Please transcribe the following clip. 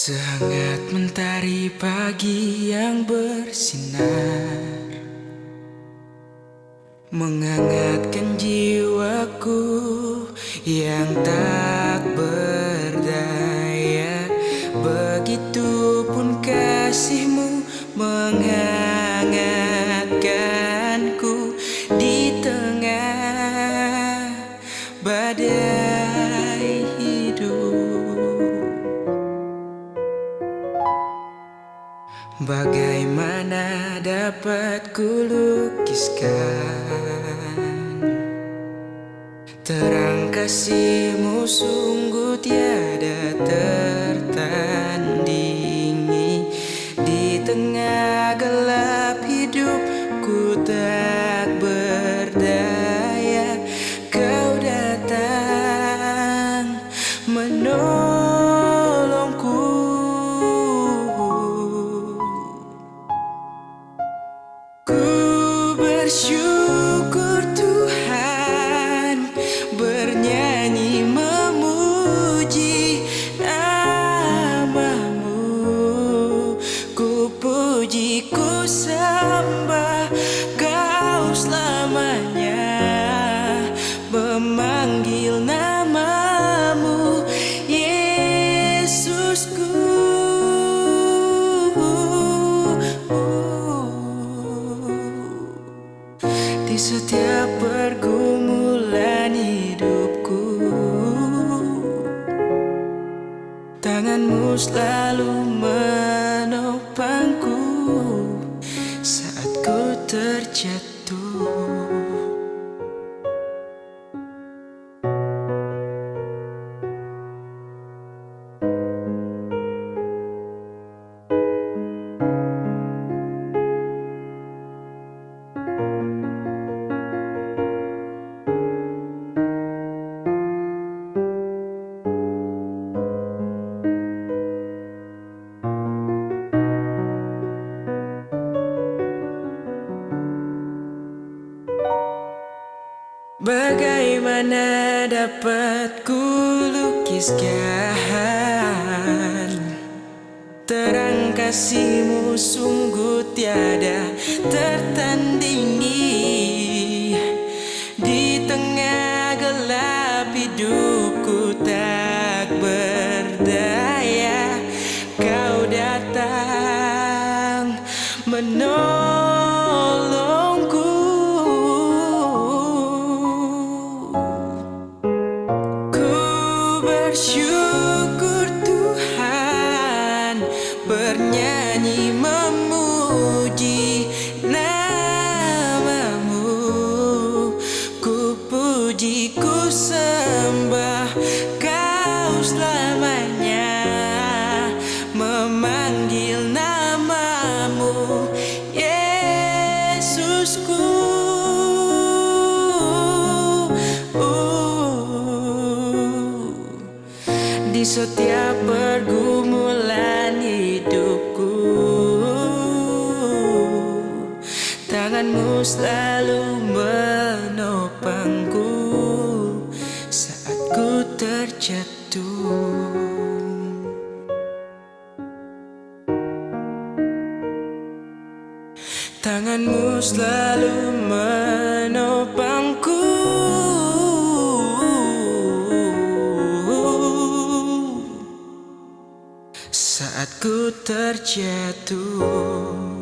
Sehangat mentari pagi yang bersinar menghangatkan jiwaku yang tak berdaya. Begitupun kasihmu menghangatkanku di tengah badai hidup. Bagaimana dapat kulukiskan terang kasihmu sungguh tiada tertandingi. Di tengah gelap hidupku tak berdaya, kau datang menolongku. Bersyukur Tuhan, bernyanyi memuji namamu. Ku puji, ku sembah kau selamanya, memanggil namamu Yesusku. Di setiap pergumulan hidupku, tanganmu selalu menopangku saat ku terjatuh. Bagaimana dapat kulukiskan terang kasihmu sungguh tiada tertandingi. Di tengah gelap hidupku tak berdaya, kau datang menolongku. Bersyukur Tuhan, bernyanyi memuji namamu. Ku puji, ku sembah kau selamanya, memanggil namamu Yesusku. Di setiap pergumulan hidupku, tanganmu selalu menopangku saat ku terjatuh. Tanganmu selalu menopangku saat ku terjatuh.